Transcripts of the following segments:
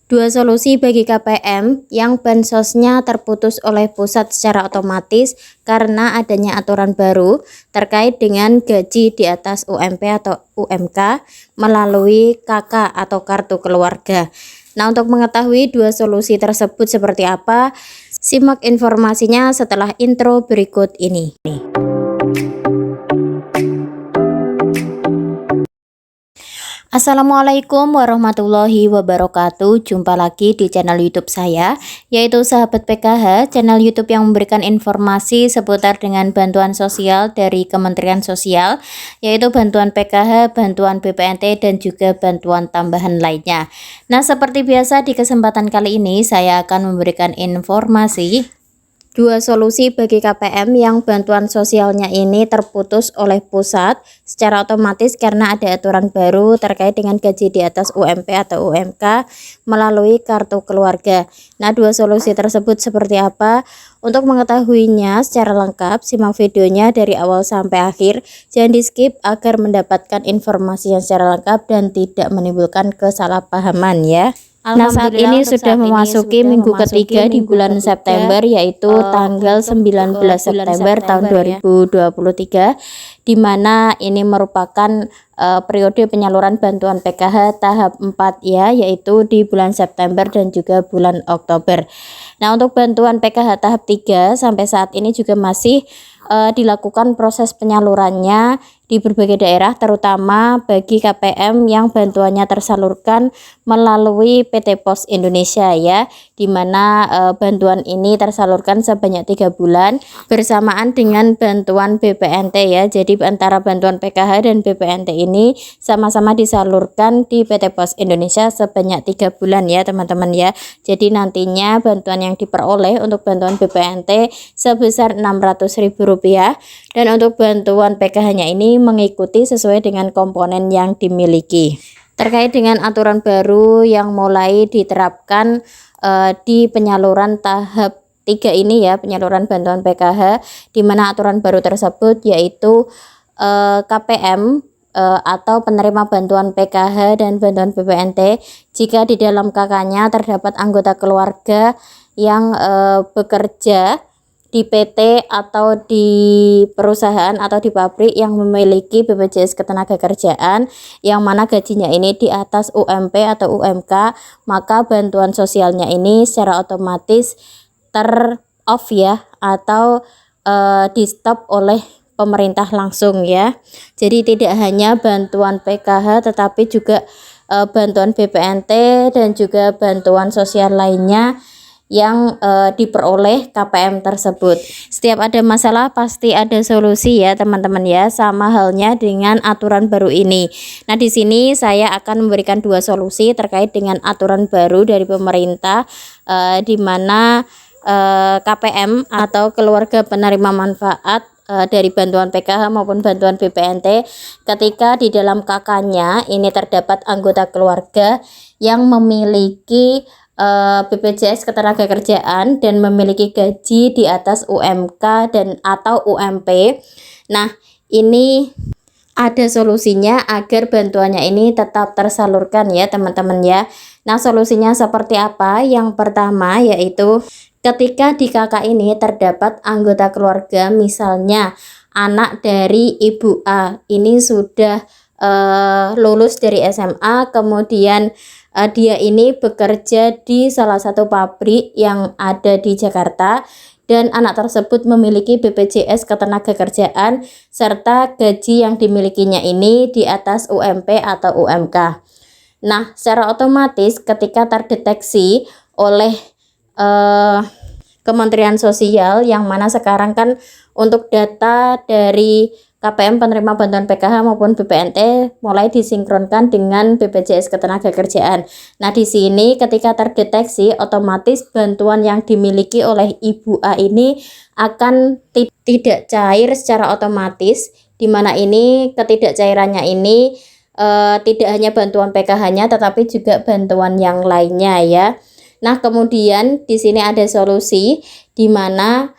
Dua solusi bagi KPM yang bansosnya terputus oleh pusat secara otomatis karena adanya aturan baru terkait dengan gaji di atas UMP atau UMK melalui KK atau kartu keluarga. Nah, untuk mengetahui dua solusi tersebut seperti apa, simak informasinya setelah intro berikut ini. Assalamualaikum warahmatullahi wabarakatuh. Jumpa lagi di channel YouTube saya, yaitu Sahabat PKH, channel YouTube yang memberikan informasi seputar dengan bantuan sosial dari Kementerian Sosial, yaitu bantuan PKH, bantuan BPNT, dan juga bantuan tambahan lainnya. Nah, seperti biasa di kesempatan kali ini saya akan memberikan informasi dua solusi bagi KPM yang bantuan sosialnya ini terputus oleh pusat secara otomatis karena ada aturan baru terkait dengan gaji di atas UMP atau UMK melalui kartu keluarga. Nah, dua solusi tersebut seperti apa? Untuk mengetahuinya secara lengkap, simak videonya dari awal sampai akhir. Jangan di skip agar mendapatkan informasi yang secara lengkap dan tidak menimbulkan kesalahpahaman ya. Nah, saat ini sudah memasuki minggu ketiga di bulan September, yaitu tanggal 19 September tahun 2023, di mana ini merupakan periode penyaluran bantuan PKH tahap 4 ya, yaitu di bulan September dan juga bulan Oktober. Nah, untuk bantuan PKH tahap 3 sampai saat ini juga masih dilakukan proses penyalurannya di berbagai daerah, terutama bagi KPM yang bantuannya tersalurkan melalui PT Pos Indonesia ya, di mana bantuan ini tersalurkan sebanyak 3 bulan bersamaan dengan bantuan BPNT ya. Jadi antara bantuan PKH dan BPNT ini sama-sama disalurkan di PT Pos Indonesia sebanyak 3 bulan ya teman-teman ya. Jadi nantinya bantuan yang diperoleh untuk bantuan BPNT sebesar Rp600.000 dan untuk bantuan PKH-nya ini mengikuti sesuai dengan komponen yang dimiliki. Terkait dengan aturan baru yang mulai diterapkan di penyaluran tahap 3 ini ya, penyaluran bantuan PKH, di mana aturan baru tersebut yaitu KPM atau penerima bantuan PKH dan bantuan BPNT jika di dalam KK-nya terdapat anggota keluarga yang bekerja di PT atau di perusahaan atau di pabrik yang memiliki BPJS Ketenagakerjaan yang mana gajinya ini di atas UMP atau UMK, maka bantuan sosialnya ini secara otomatis off ya, atau di stop oleh pemerintah langsung ya. Jadi tidak hanya bantuan PKH tetapi juga bantuan BPNT dan juga bantuan sosial lainnya yang diperoleh KPM tersebut. Setiap ada masalah pasti ada solusi ya teman-teman ya, sama halnya dengan aturan baru ini. Nah, di sini saya akan memberikan dua solusi terkait dengan aturan baru dari pemerintah di mana KPM atau keluarga penerima manfaat dari bantuan PKH maupun bantuan BPNT ketika di dalam KK-nya ini terdapat anggota keluarga yang memiliki BPJS Ketenagakerjaan dan memiliki gaji di atas UMK dan atau UMP. Nah, ini ada solusinya agar bantuannya ini tetap tersalurkan ya teman-teman ya. Nah, solusinya seperti apa? Yang pertama yaitu ketika di KK ini terdapat anggota keluarga, misalnya anak dari Ibu A ini sudah lulus dari SMA, kemudian dia ini bekerja di salah satu pabrik yang ada di Jakarta dan anak tersebut memiliki BPJS Ketenagakerjaan serta gaji yang dimilikinya ini di atas UMP atau UMK. Nah, secara otomatis ketika terdeteksi oleh Kementerian Sosial, yang mana sekarang kan untuk data dari KPM penerima bantuan PKH maupun BPNT mulai disinkronkan dengan BPJS Ketenagakerjaan. Nah, di sini ketika terdeteksi otomatis bantuan yang dimiliki oleh Ibu A ini akan tidak cair secara otomatis, di mana ini ketidakcairannya ini tidak hanya bantuan PKH-nya tetapi juga bantuan yang lainnya ya. Nah, kemudian di sini ada solusi di mana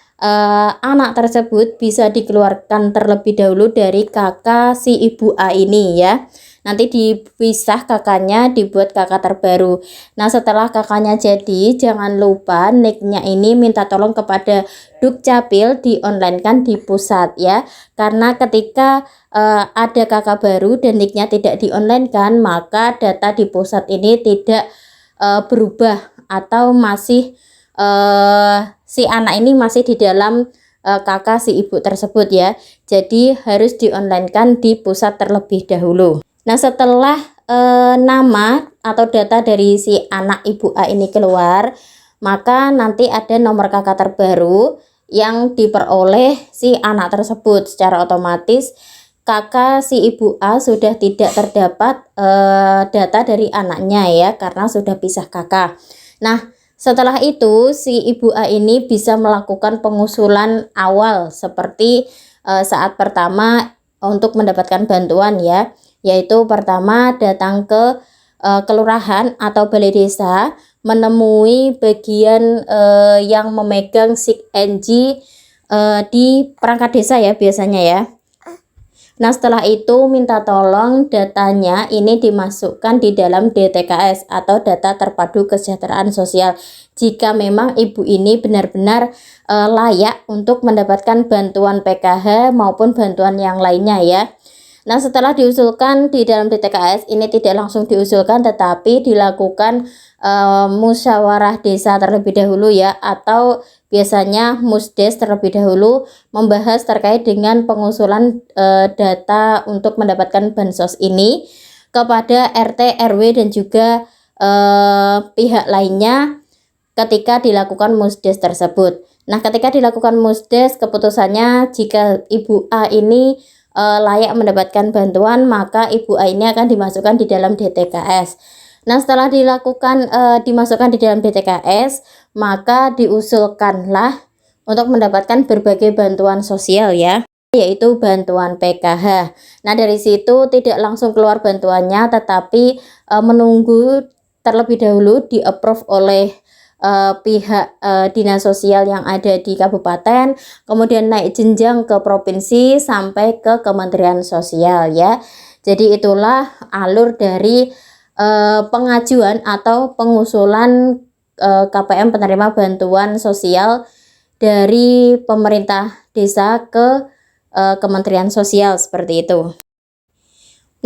anak tersebut bisa dikeluarkan terlebih dahulu dari KK si Ibu A ini ya. nanti dipisah kakaknya, dibuat kakak terbaru. Nah, setelah kakaknya jadi, jangan lupa nicknya ini minta tolong kepada Dukcapil di online kan di pusat ya, karena ketika ada kakak baru dan nicknya tidak di online kan, maka data di pusat ini tidak berubah atau masih si anak ini masih di dalam kakak si ibu tersebut ya. Jadi harus di online kan di pusat terlebih dahulu. Nah, setelah nama atau data dari si anak ibu A ini keluar, maka nanti ada nomor kakak terbaru yang diperoleh si anak tersebut. Secara otomatis kakak si ibu A sudah tidak terdapat data dari anaknya ya, karena sudah pisah kakak. Nah, setelah itu si ibu A ini bisa melakukan pengusulan awal seperti saat pertama untuk mendapatkan bantuan ya, yaitu pertama datang ke kelurahan atau balai desa, menemui bagian yang memegang SIK NG di perangkat desa ya biasanya ya. Nah, setelah itu minta tolong datanya ini dimasukkan di dalam DTKS atau data terpadu kesejahteraan sosial, jika memang ibu ini benar-benar layak untuk mendapatkan bantuan PKH maupun bantuan yang lainnya ya. Nah, setelah diusulkan di dalam DTKS ini tidak langsung diusulkan, tetapi dilakukan musyawarah desa terlebih dahulu ya, atau biasanya musdes terlebih dahulu membahas terkait dengan pengusulan data untuk mendapatkan bansos ini kepada RT, RW dan juga pihak lainnya ketika dilakukan musdes tersebut. Nah, ketika dilakukan musdes, keputusannya jika ibu A ini layak mendapatkan bantuan, maka ibu A ini akan dimasukkan di dalam DTKS. Nah, setelah dimasukkan di dalam DTKS, maka diusulkanlah untuk mendapatkan berbagai bantuan sosial ya, yaitu bantuan PKH. Nah, dari situ tidak langsung keluar bantuannya, tetapi menunggu terlebih dahulu di-approve oleh pihak dinas sosial yang ada di kabupaten, kemudian naik jenjang ke provinsi sampai ke Kementerian Sosial ya. Jadi itulah alur dari pengajuan atau pengusulan KPM penerima bantuan sosial dari pemerintah desa ke Kementerian Sosial seperti itu.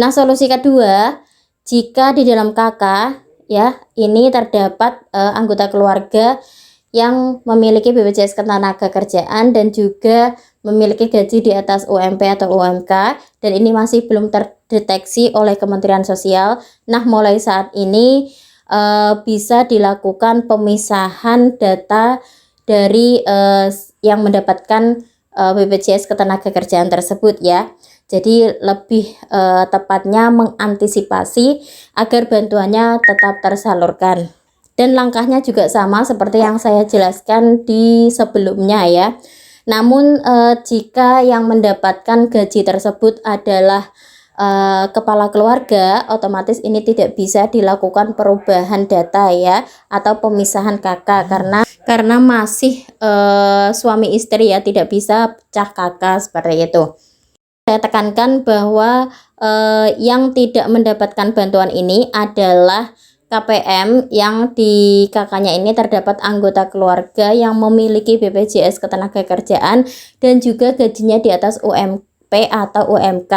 Nah, solusi kedua, jika di dalam KK ya, ini terdapat anggota keluarga yang memiliki BPJS Ketenagakerjaan dan juga memiliki gaji di atas UMP atau UMK, dan ini masih belum terdeteksi oleh Kementerian Sosial. Nah, mulai saat ini bisa dilakukan pemisahan data dari yang mendapatkan BPJS Ketenagakerjaan tersebut ya. Jadi lebih tepatnya mengantisipasi agar bantuannya tetap tersalurkan. Dan langkahnya juga sama seperti yang saya jelaskan di sebelumnya ya. Namun jika yang mendapatkan gaji tersebut adalah kepala keluarga, otomatis ini tidak bisa dilakukan perubahan data ya, atau pemisahan kakak karena masih suami istri ya, tidak bisa pecah kakak seperti itu. Saya tekankan bahwa yang tidak mendapatkan bantuan ini adalah KPM yang di kakaknya ini terdapat anggota keluarga yang memiliki BPJS Ketenagakerjaan dan juga gajinya di atas UMP atau UMK.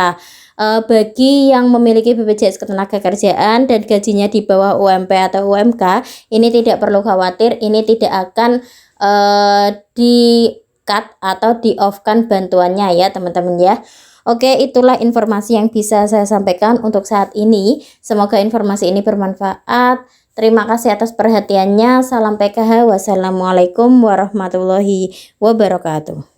Bagi yang memiliki BPJS Ketenagakerjaan dan gajinya di bawah UMP atau UMK, ini tidak perlu khawatir, ini tidak akan di-cut atau di-off-kan bantuannya ya teman-teman ya. Oke, itulah informasi yang bisa saya sampaikan untuk saat ini. Semoga informasi ini bermanfaat. Terima kasih atas perhatiannya. Salam PKH. Wassalamualaikum warahmatullahi wabarakatuh.